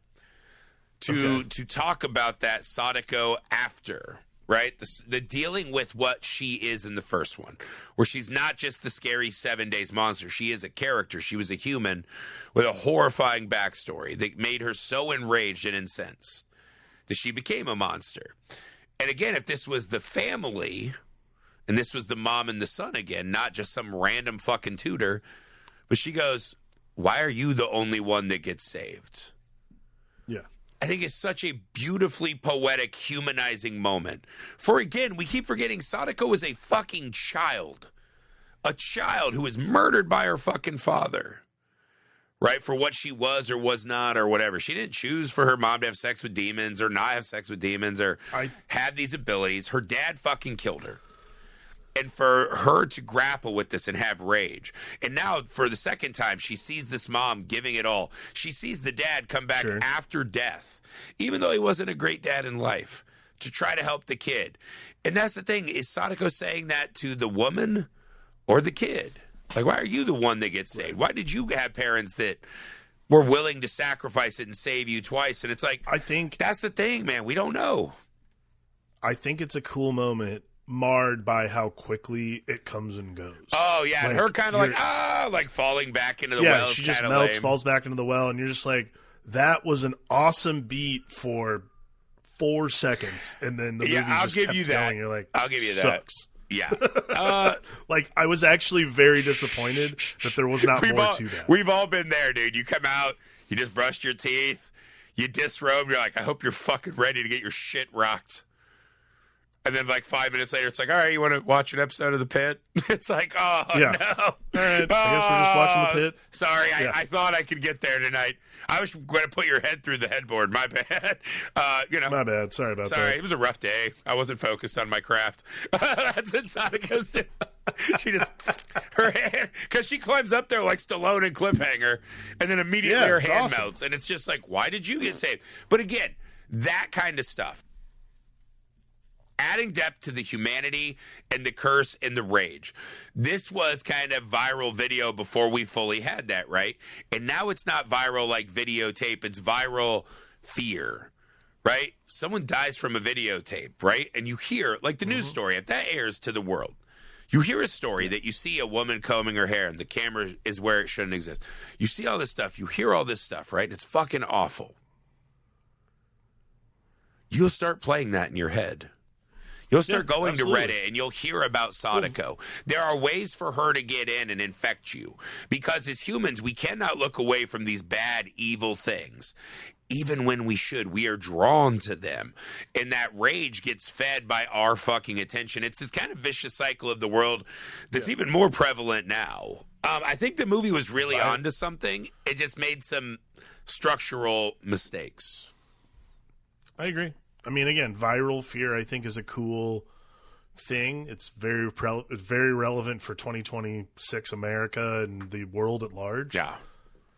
to talk about that Sadako after, right? The dealing with what she is in the first one, where she's not just the scary 7 days monster. She is a character. She was a human with a horrifying backstory that made her so enraged and incensed that she became a monster. And again, if this was the family, and this was the mom and the son again, not just some random fucking tutor, but she goes, why are you the only one that gets saved? Yeah. I think it's such a beautifully poetic, humanizing moment. For again, we keep forgetting Sadako was a fucking child. A child who was murdered by her fucking father. Right? For what she was or was not or whatever. She didn't choose for her mom to have sex with demons or not have sex with demons or had these abilities. Her dad fucking killed her. And for her to grapple with this and have rage. And now, for the second time, she sees this mom giving it all. She sees the dad come back after death, even though he wasn't a great dad in life, to try to help the kid. And that's the thing. Is Sadako saying that to the woman or the kid? Like, why are you the one that gets saved? Why did you have parents that were willing to sacrifice it and save you twice? And it's like, I think that's the thing, man. We don't know. I think it's a cool moment, marred by how quickly it comes and goes. Oh, yeah. Like, and her kind of like falling back into the well. Yeah, she just melts, falls back into the well, and you're just like, that was an awesome beat for 4 seconds. And then the movie just kept going. You're like, I'll give you that. Sucks. Yeah. Like, I was actually very disappointed that there was not more to that. We've all been there, dude. You come out, you just brushed your teeth, you disrobe, you're like, I hope you're fucking ready to get your shit rocked. And then, like, 5 minutes later, it's like, all right, you want to watch an episode of The Pit? It's like, oh, no. All right, I guess we're just watching The Pit. Sorry, I thought I could get there tonight. I was going to put your head through the headboard. My bad. My bad. Sorry about that. Sorry, it was a rough day. I wasn't focused on my craft. That's what Sadako's doing. She just, her hand, because she climbs up there like Stallone and Cliffhanger, and then immediately her hand melts. And it's just like, why did you get saved? But again, that kind of stuff. Adding depth to the humanity and the curse and the rage. This was kind of viral video before we fully had that, right? And now it's not viral like videotape. It's viral fear, right? Someone dies from a videotape, right? And you hear, like the news story, if that airs to the world, you hear a story that you see a woman combing her hair and the camera is where it shouldn't exist. You see all this stuff. You hear all this stuff, right? And it's fucking awful. You'll start playing that in your head. You'll start going to Reddit and you'll hear about Sadako. There are ways for her to get in and infect you. Because as humans, we cannot look away from these bad, evil things. Even when we should, we are drawn to them. And that rage gets fed by our fucking attention. It's this kind of vicious cycle of the world that's even more prevalent now. I think the movie was really onto something. It just made some structural mistakes. I agree. I mean, again, viral fear, I think, is a cool thing. It's very relevant for 2026 America and the world at large. Yeah.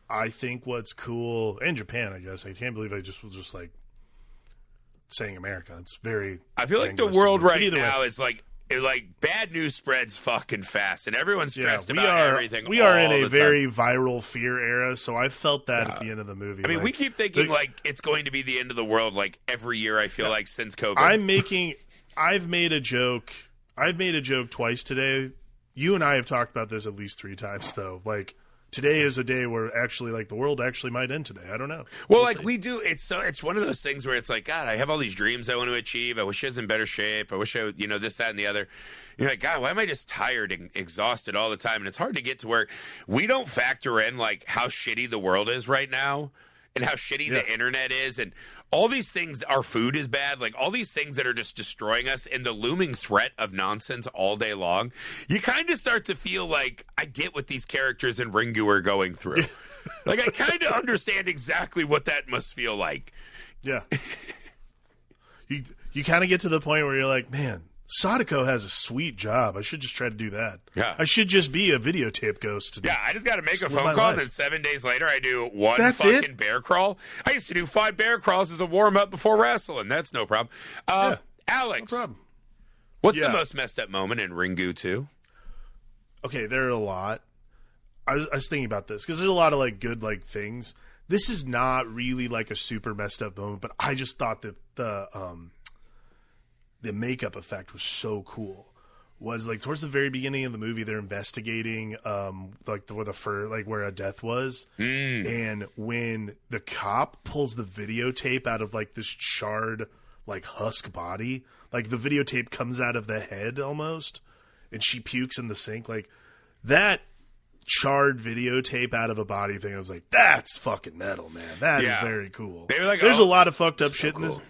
I think what's cool, and Japan, I guess. I can't believe I was just like saying America. It's very. I feel like the world right now is like bad news spreads fucking fast, and everyone's stressed about everything. We are in a very viral fear era, so I felt that at the end of the movie. I mean, we keep thinking like it's going to be the end of the world like every year. I feel like since COVID. I've made a joke. I've made a joke twice today. You and I have talked about this at least 3 times, though. Like, today is a day where actually, like, the world actually might end today. I don't know. Well, like, we do. It's one of those things where it's like, God, I have all these dreams I want to achieve. I wish I was in better shape. I wish I, this, that, and the other. You're like, God, why am I just tired and exhausted all the time? And it's hard to get to where we don't factor in, like, how shitty the world is right now. And how shitty the internet is, and all these things, our food is bad, like all these things that are just destroying us, and the looming threat of nonsense all day long. You kind of start to feel like, I get what these characters in Ringu are going through. Like, I kind of understand exactly what that must feel like. Yeah. You kind of get to the point where you're like, man, Sadako has a sweet job. I should just try to do that. Yeah. I should just be a videotape ghost today. Yeah, I just got to make a phone call, and then 7 days later, I do one bear crawl. I used to do 5 bear crawls as a warm-up before wrestling. That's no problem. Alex, no problem. What's the most messed up moment in Ringu 2? Okay, there are a lot. I was thinking about this, because there's a lot of, like, good, like, things. This is not really, like, a super messed up moment, but I just thought that the makeup effect was so cool. Was like towards the very beginning of the movie, they're investigating like where a death was, and when the cop pulls the videotape out of like this charred like husk body, like the videotape comes out of the head almost, and she pukes in the sink, like that charred videotape out of a body thing. I was like, that's fucking metal, man. That is very cool. Like, there's a lot of fucked up so shit in this. cool.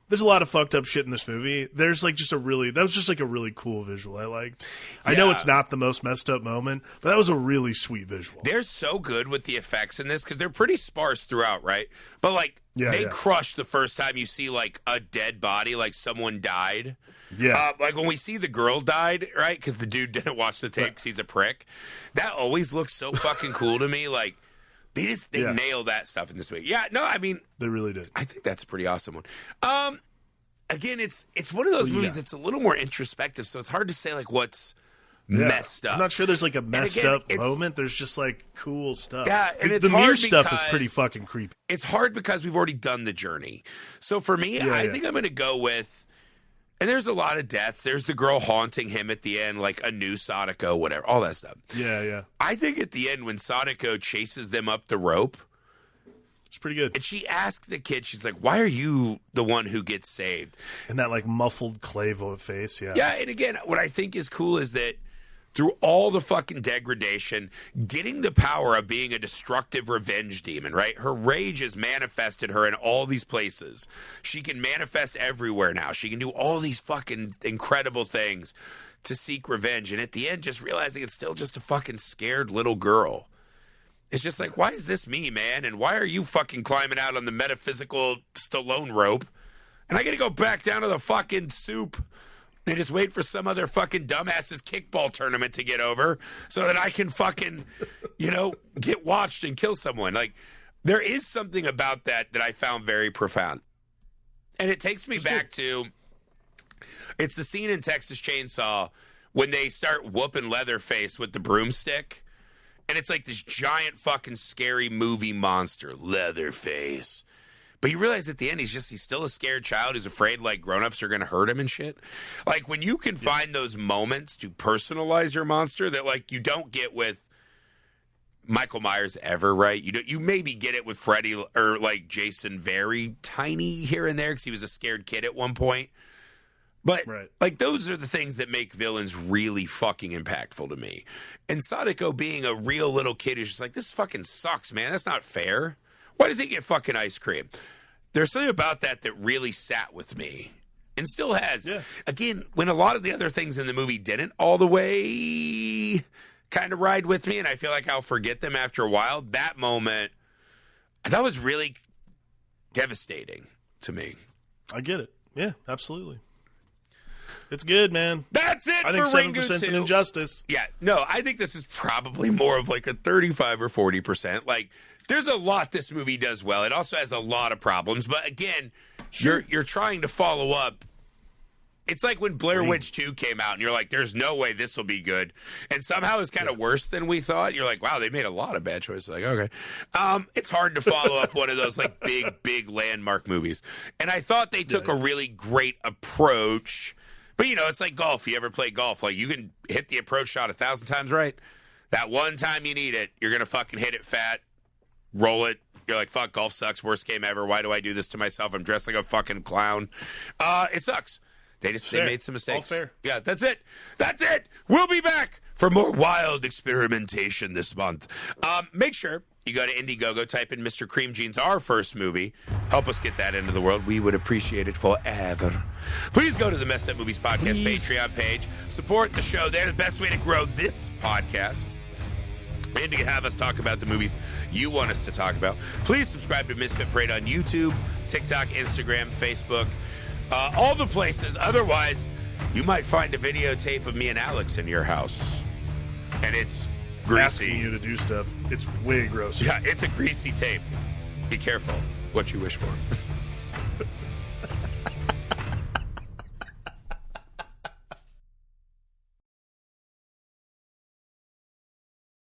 There's a lot of fucked up shit in this movie. There's like that was just like a really cool visual I liked. I know it's not the most messed up moment, but that was a really sweet visual. They're so good with the effects in this because they're pretty sparse throughout, right? But like they crush the first time you see like a dead body, like someone died. Yeah. Like when we see the girl died, right? Because the dude didn't watch the tape because he's a prick. That always looks so fucking cool to me. Like they nail that stuff in this movie. Yeah, no, I mean they really did. I think that's a pretty awesome one. Again, it's one of those movies that's a little more introspective, so it's hard to say like what's messed up. I'm not sure there's like a messed up moment. There's just like cool stuff. Yeah, and the mirror stuff is pretty fucking creepy. It's hard because we've already done the journey. So for me, I think I'm going to go with. And there's a lot of deaths. There's the girl haunting him at the end, like a new Sadako, whatever, all that stuff. Yeah, yeah. I think at the end when Sadako chases them up the rope, it's pretty good. And she asked the kid, she's like, why are you the one who gets saved? And that like muffled clay face, yeah. Yeah, and again, what I think is cool is that through all the fucking degradation, getting the power of being a destructive revenge demon, right? Her rage has manifested her in all these places. She can manifest everywhere now. She can do all these fucking incredible things to seek revenge. And at the end, just realizing it's still just a fucking scared little girl. It's just like, why is this me, man? And why are you fucking climbing out on the metaphysical Stallone rope? And I got to go back down to the fucking soup and just wait for some other fucking dumbass's kickball tournament to get over so that I can fucking, get watched and kill someone. Like, there is something about that I found very profound. And it takes me back to, it's the scene in Texas Chainsaw when they start whooping Leatherface with the broomstick. And it's like this giant fucking scary movie monster, Leatherface. But you realize at the end, he's still a scared child who's afraid like grown-ups are going to hurt him and shit. Like when you can find those moments to personalize your monster that like you don't get with Michael Myers ever, right? You maybe get it with Freddy or like Jason very tiny here and there because he was a scared kid at one point. But like those are the things that make villains really fucking impactful to me. And Sadako being a real little kid who's just like, this fucking sucks, man. That's not fair. Why does he get fucking ice cream? There's something about that really sat with me and still has. Yeah. Again, when a lot of the other things in the movie didn't all the way kind of ride with me, and I feel like I'll forget them after a while, that moment, I thought was really devastating to me. I get it. Yeah, absolutely. It's good, man. That's it. I think for 7% is an injustice. Yeah, no, I think this is probably more of like a 35 or 40%. Like, there's a lot this movie does well. It also has a lot of problems, but again, you're trying to follow up. It's like when Blair Witch 2 came out, and you're like, "There's no way this will be good," and somehow it's kind of worse than we thought. You're like, "Wow, they made a lot of bad choices." Like, okay, it's hard to follow up one of those like big landmark movies, and I thought they took a really great approach. But, it's like golf. You ever play golf? Like, you can hit the approach shot 1,000 times right. That one time you need it, you're going to fucking hit it fat, roll it. You're like, fuck, golf sucks. Worst game ever. Why do I do this to myself? I'm dressed like a fucking clown. It sucks. They made some mistakes. All fair. Yeah, that's it. That's it. We'll be back for more wild experimentation this month. Make sure you go to Indiegogo, type in Mr. Cream Jeans, our first movie. Help us get that into the world. We would appreciate it forever. Please go to the Messed Up Movies Podcast Patreon page. Support the show. They're the best way to grow this podcast and to have us talk about the movies you want us to talk about. Please subscribe to Misfit Parade on YouTube, TikTok, Instagram, Facebook, all the places. Otherwise, you might find a videotape of me and Alex in your house. And it's greasy. Asking you to do stuff. It's way gross. Yeah, it's a greasy tape. Be careful what you wish for.